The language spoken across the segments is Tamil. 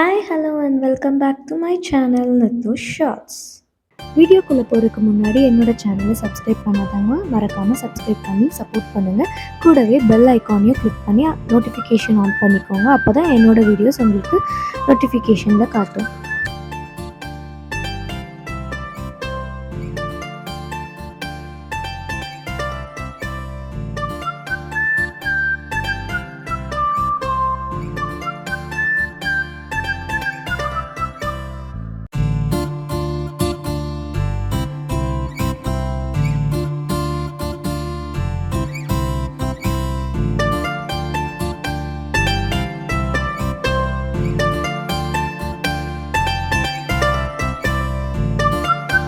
Hi, hello and welcome back to my channel Nithu shorts. வீடியோக்குள்ளே போகிறதுக்கு முன்னாடி என்னோட சேனலை சப்ஸ்கிரைப் பண்ணாதவங்க மறக்காமல் சப்ஸ்கிரைப் பண்ணி சப்போர்ட் பண்ணுங்கள். கூடவே பெல் ஐக்கானையும் கிளிக் பண்ணி நோட்டிஃபிகேஷன் ஆன் பண்ணிக்கோங்க. அப்போ தான் என்னோடய வீடியோஸ் உங்களுக்கு நோட்டிஃபிகேஷனில் காட்டும்.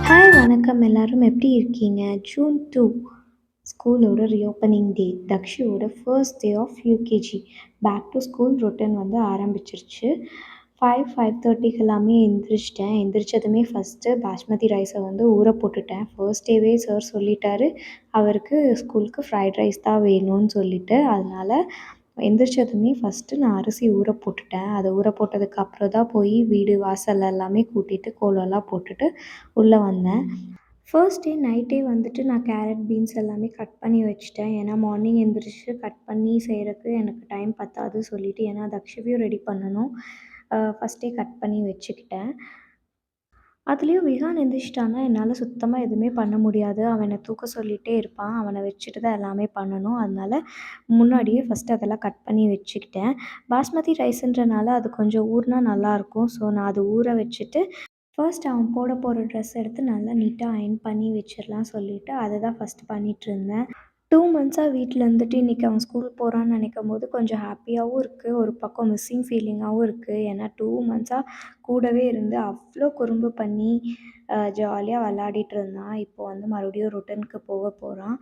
ஹாய், வணக்கம். எல்லாரும் எப்படி இருக்கீங்க? ஜூன் 2 ஸ்கூலோட ரீஓப்பனிங் டே. தக்ஷியோட first day of UKG. Back to school routine வந்து ஆரம்பிச்சிருச்சு. 5:30க்கு எல்லாமே எந்திரிச்சிட்டேன். எந்திரிச்சதுமே ஃபஸ்ட்டு பாஸ்மதி ரைஸை வந்து ஊற போட்டுட்டேன். ஃபர்ஸ்ட் டேவே சார் சொல்லிட்டாரு, அவருக்கு ஸ்கூலுக்கு ஃப்ரைட் ரைஸ் தான் வேணும்னு சொல்லிட்டு. அதனால் எந்திரிச்சதுமே ஃபஸ்ட்டு நான் அரிசி ஊற போட்டுட்டேன். அதை ஊற போட்டதுக்கு அப்புறம் தான் போய் வீடு வாசல் எல்லாமே கூட்டிட்டு கோலம்லாம் போட்டுட்டு உள்ளே வந்தேன். ஃபர்ஸ்ட் டே நைட்டே வந்துட்டு நான் கேரட், பீன்ஸ் எல்லாமே கட் பண்ணி வச்சுட்டேன். ஏன்னா மார்னிங் எந்திரிச்சு கட் பண்ணி செய்கிறக்கு எனக்கு டைம் பத்தாது சொல்லிட்டு, ஏன்னா தக்ஷிவையும் ரெடி பண்ணணும். ஃபஸ்ட்டே கட் பண்ணி வச்சுக்கிட்டேன். அதுலேயும் விஹான் எந்திரிச்சிட்டான்னா என்னால் சுத்தமாக எதுவுமே பண்ண முடியாது. அவன் என்னை தூக்க சொல்லிகிட்டே இருப்பான். அவனை வச்சுட்டு தான் எல்லாமே பண்ணணும். அதனால முன்னாடியே ஃபஸ்ட்டு அதெல்லாம் கட் பண்ணி வச்சுக்கிட்டேன். பாஸ்மதி ரைஸுன்றனால அது கொஞ்சம் ஊறினா நல்லாயிருக்கும். ஸோ நான் அது ஊற வச்சுட்டு ஃபர்ஸ்ட் அவன் போட போகிற ட்ரெஸ் எடுத்து நல்லா நீட்டாக அயர்ன் பண்ணி வச்சிடலாம் சொல்லிவிட்டு அதை தான் ஃபஸ்ட்டு பண்ணிகிட்ருந்தேன். 2 மந்த்ஸாக வீட்டில் இருந்துட்டு இன்றைக்கி அவன் ஸ்கூல் போகிறான்னு நினைக்கும்போது கொஞ்சம் ஹாப்பியாகவும் இருக்குது. ஒரு பக்கம் மிஸ்ஸிங் ஃபீலிங்காகவும் இருக்குது. ஏன்னா 2 மந்த்ஸாக கூடவே இருந்து அவ்வளோ குறும்பு பண்ணி ஜாலியாக விளாடிட்டு இருந்தான். இப்போ வந்து மறுபடியும் ரொட்டீனுக்கு போக போகிறான்.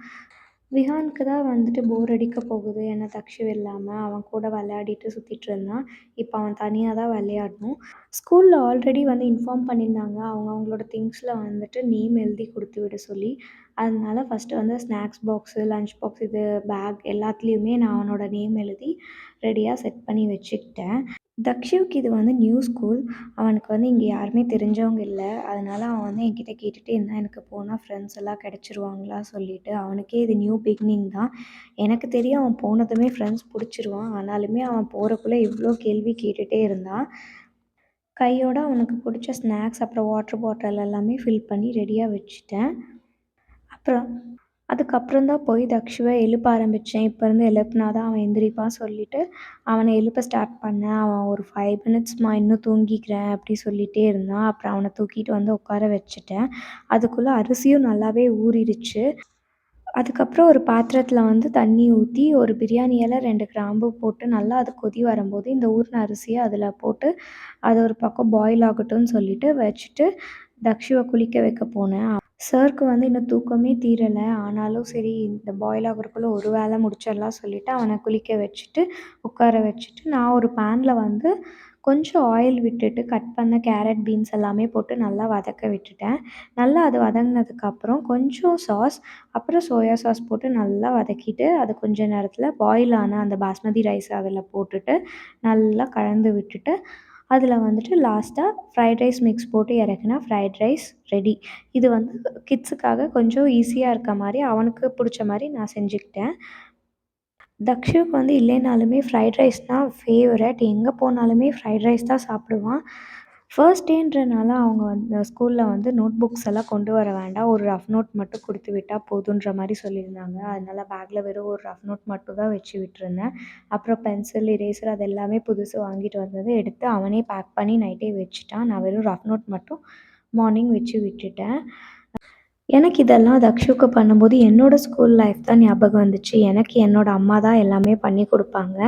விஹானுக்கு தான் வந்துட்டு போர் அடிக்க போகுது. ஏன்னா தக்ஷு இல்லாமல் அவன் கூட விளையாடிட்டு சுற்றிட்டு இருந்தான். இப்போ அவன் தனியாக தான் விளையாடணும். ஸ்கூலில் ஆல்ரெடி வந்து இன்ஃபார்ம் பண்ணியிருந்தாங்க, அவங்களோட திங்ஸில் வந்துட்டு நேம் எழுதி கொடுத்து விட சொல்லி. அதனால ஃபஸ்ட்டு வந்து ஸ்நாக்ஸ் பாக்ஸு, லஞ்ச் பாக்ஸ், இது பேக் எல்லாத்துலேயுமே நான் அவனோட நேம் எழுதி ரெடியாக செட் பண்ணி வச்சுக்கிட்டேன். தக்ஷுவுக்கு இது வந்து நியூ ஸ்கூல். அவனுக்கு வந்து இங்கே யாருமே தெரிஞ்சவங்க இல்லை. அதனால் அவன் வந்து என்கிட்ட கேட்டுகிட்டே இருந்தான், எனக்கு போனால் ஃப்ரெண்ட்ஸ் எல்லாம் கிடச்சிருவாங்களா சொல்லிட்டு. அவனுக்கே இது நியூ பிகினிங் தான். எனக்கு தெரியும் அவன் போனதுமே ஃப்ரெண்ட்ஸ் பிடிச்சிருவான். ஆனாலுமே அவன் போகிறக்குள்ளே இவ்வளோ கேள்வி கேட்டுகிட்டே இருந்தான். கையோட அவனுக்கு பிடிச்ச ஸ்நாக்ஸ் அப்புறம் வாட்டர் பாட்டில் எல்லாமே ஃபில் பண்ணி ரெடியாக வச்சுட்டேன். அப்புறம் அதுக்கப்புறம் தான் போய் தக்ஷுவை எழுப்ப ஆரம்பித்தேன். இப்போருந்து எழுப்புனா தான் அவன் எந்திரிப்பான்னு சொல்லிட்டு அவனை எழுப்ப ஸ்டார்ட் பண்ணேன். அவன் ஒரு 5 மினிட்ஸ்மா இன்னும் தூங்கிக்கிறேன் அப்படி சொல்லிகிட்டே இருந்தான். அப்புறம் அவனை தூக்கிட்டு வந்து உட்கார வச்சுட்டேன். அதுக்குள்ளே அரிசியும் நல்லாவே ஊறிடுச்சு. அதுக்கப்புறம் ஒரு பாத்திரத்தில் வந்து தண்ணி ஊற்றி ஒரு பிரியாணி இலை 2 கிராம்பு போட்டு நல்லா அது கொதி வரும்போது இந்த ஊறின அரிசியை அதில் போட்டு அது ஒரு பக்கம் பாயில் ஆகட்டும்னு சொல்லிட்டு வச்சுட்டு தக்ஷுவை குளிக்க வைக்க போனேன். சாருக்கு வந்து இன்னும் தூக்கமே தீரலை. ஆனாலும் சரி இந்த பாயில் ஆகுறதுக்குள்ளே ஒரு வேலை முடிச்சிடலாம் சொல்லிவிட்டு அவனை குளிக்க வச்சுட்டு உட்கார வச்சுட்டு நான் ஒரு பேனில் வந்து கொஞ்சம் ஆயில் விட்டுட்டு கட் பண்ண கேரட், பீன்ஸ் எல்லாமே போட்டு நல்லா வதக்க விட்டுட்டேன். நல்லா அது வதங்கினதுக்கப்புறம் கொஞ்சம் சாஸ் அப்புறம் சோயா சாஸ் போட்டு நல்லா வதக்கிட்டு அது கொஞ்ச நேரத்தில் பாயில் ஆன அந்த பாஸ்மதி ரைஸ் அதில் போட்டுட்டு நல்லா கலந்து விட்டுட்டு அதில் வந்துட்டு லாஸ்ட்டாக ஃப்ரைட் ரைஸ் மிக்ஸ் போட்டு இறக்குனா ஃப்ரைட் ரைஸ் ரெடி. இது வந்து கிட்ஸுக்காக கொஞ்சம் ஈஸியாக இருக்க மாதிரி அவனுக்கு பிடிச்ச மாதிரி நான் செஞ்சுக்கிட்டேன். தக்ஷுவுக்கு வந்து இல்லைனாலுமே ஃப்ரைட் ரைஸ் தான் ஃபேவரட். எங்கே போனாலுமே ஃப்ரைட் ரைஸ் தான் சாப்பிடுவான். ஃபர்ஸ்ட் டேன்றனால அவங்க வந்து ஸ்கூலில் வந்து நோட் புக்ஸ் எல்லாம் கொண்டு வர வேண்டாம், ஒரு ரஃப் நோட் மட்டும் கொடுத்து விட்டால் போதுன்ற மாதிரி சொல்லியிருந்தாங்க. அதனால் பேக்கில் வெறும் ஒரு ரஃப் நோட் மட்டும் தான் வச்சு விட்டுருந்தேன். அப்புறம் பென்சில், இரேசர் அது எல்லாமே புதுசு வாங்கிட்டு வந்தது எடுத்து அவனே பேக் பண்ணி நைட்டே வச்சுட்டான். நான் வெறும் ரஃப் நோட் மட்டும் மார்னிங் வச்சு விட்டுட்டேன். எனக்கு இதெல்லாம் தக்ஷுவுக்கு பண்ணும்போது என்னோடய ஸ்கூல் லைஃப் தான் ஞாபகம் வந்துச்சு. எனக்கு என்னோடய அம்மா தான் எல்லாமே பண்ணி கொடுப்பாங்க.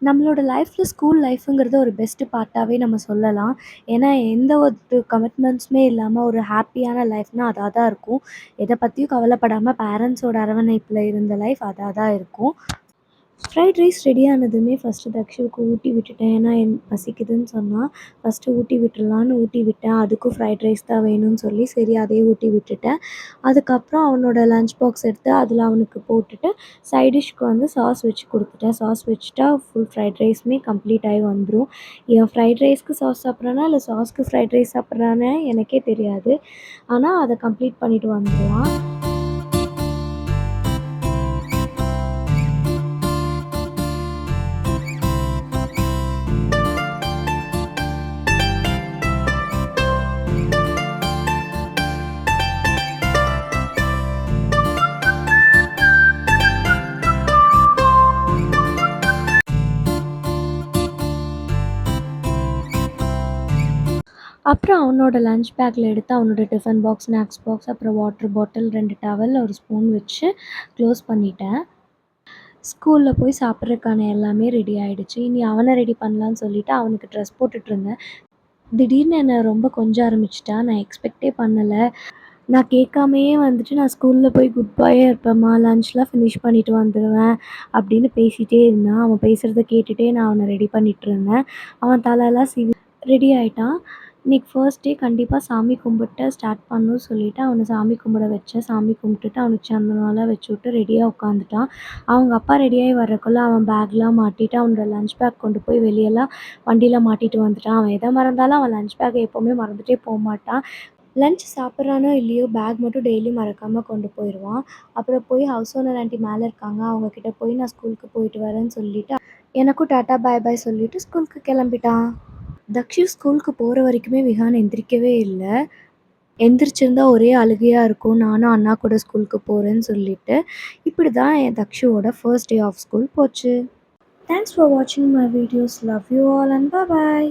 நம்மளோட லைஃப்பில் ஸ்கூல் லைஃபுங்கிறது ஒரு பெஸ்ட்டு பார்ட்டாகவே நம்ம சொல்லலாம். ஏன்னா எந்த ஒரு கமிட்மெண்ட்ஸுமே இல்லாமல் ஒரு ஹாப்பியான லைஃப்னால் அதாக தான் இருக்கும். எதை பற்றியும் கவலைப்படாமல் பேரண்ட்ஸோட அரவணைப்பில் இருந்த லைஃப் அதாக தான் இருக்கும். ஃப்ரைட் ரைஸ் ரெடி ஆனதுமே ஃபஸ்ட்டு தக்ஷுவுக்கு ஊட்டி விட்டுட்டேன். ஏன்னா பசிக்குதுன்னு சொன்னா. ஃபஸ்ட்டு ஊட்டி விட்டுறலான்னு ஊட்டி விட்டேன். அதுக்கும் ஃப்ரைட் ரைஸ் தான் வேணும்னு சொல்லி சரி அதே ஊட்டி விட்டுட்டேன். அதுக்கப்புறம் அவனோட லஞ்ச் பாக்ஸ் எடுத்து அதில் அவனுக்கு போட்டுட்டு சைட் டிஷ்க்கு வந்து சாஸ் வச்சு குடுத்துட்டேன். சாஸ் வச்சுட்டா ஃபுல் ஃப்ரைட் ரைஸுமே கம்ப்ளீட் ஆகி வந்துரும். இவன் ஃப்ரைட் ரைஸ்க்கு சாஸ் சாப்பிட்றானா இல்லை சாஸ்க்கு ஃப்ரைட் ரைஸ் சாப்பிட்றானே எனக்கே தெரியாது. ஆனா அத கம்ப்ளீட் பண்ணிட்டு வந்துருவான். அப்புறம் அவனோட லஞ்ச் பேக்கில் எடுத்து அவனோட டிஃபன் பாக்ஸ், ஸ்நாக்ஸ் பாக்ஸ், அப்புறம் வாட்டர் பாட்டில், 2 டவல், ஒரு ஸ்பூன் வச்சு க்ளோஸ் பண்ணிட்டேன். ஸ்கூலில் போய் சாப்பிட்றதுக்கான எல்லாமே ரெடி ஆயிடுச்சு. இனி அவனை ரெடி பண்ணலான்னு சொல்லிட்டு அவனுக்கு ட்ரெஸ் போட்டுட்ருந்தேன். திடீர்னு என்னை ரொம்ப கொஞ்ச ஆரம்பிச்சுட்டான். நான் எக்ஸ்பெக்ட்டே பண்ணல. நான் கேட்காமயே வந்துட்டு நான் ஸ்கூலில் போய் குட் பாயா இருப்பேன்ம்மா, லஞ்ச்லாம் ஃபினிஷ் பண்ணிட்டு வந்துடுவேன் அப்படின்னு பேசிட்டே இருந்தான். அவன் பேசுகிறத கேட்டுட்டே நான் அவனை ரெடி பண்ணிட்டுருந்தேன். அவன் தலைலாம் சீவி ரெடி ஆயிட்டான். இன்னைக்கு ஃபர்ஸ்ட் டே கண்டிப்பாக சாமி கும்பிட்டு ஸ்டார்ட் பண்ணணும்னு சொல்லிட்டு அவனை சாமி கும்பிட வச்சேன். சாமி கும்பிட்டுட்டு அவனுக்கு சந்தனம்லாம் வச்சுவிட்டு ரெடியாக உட்காந்துட்டான். அவங்க அப்பா ரெடியாகி வர்றதுக்குள்ள அவன் பேக்லாம் மாட்டிட்டு அவனோட லஞ்ச் பேக் கொண்டு போய் வெளியெல்லாம் வண்டியில் மாட்டிட்டு வந்துட்டான். அவன் எதை மறந்தாலும் அவன் லஞ்ச் பேக்கை எப்போவுமே மறந்துட்டே போமாட்டான். லஞ்ச் சாப்பிட்றானோ இல்லையோ பேக் மட்டும் டெய்லியும் மறக்காமல் கொண்டு போயிடுவான். அப்புறம் போய் ஹவுஸ் ஓனர் ஆண்டி மேலே இருக்காங்க. அவங்கக்கிட்ட போய் நான் ஸ்கூலுக்கு போயிட்டு வரேன்னு சொல்லிட்டு எனக்கும் டாட்டா பாய் பாய் சொல்லிட்டு ஸ்கூலுக்கு கிளம்பிட்டான். தக்ஷு ஸ்கூலுக்கு போகிற வரைக்குமே விஹான் எந்திரிக்கவே இல்லை. எந்திரிச்சிருந்தா ஒரே அழுகையாக இருக்கும். நானும் அண்ணா கூட ஸ்கூலுக்கு போகிறேன்னு சொல்லிட்டு. இப்படி தான் என் தக்ஷுவோட ஃபர்ஸ்ட் டே ஆஃப் ஸ்கூல் போச்சு. தேங்க்ஸ் ஃபார் வாட்சிங் my videos. Love you all and bye.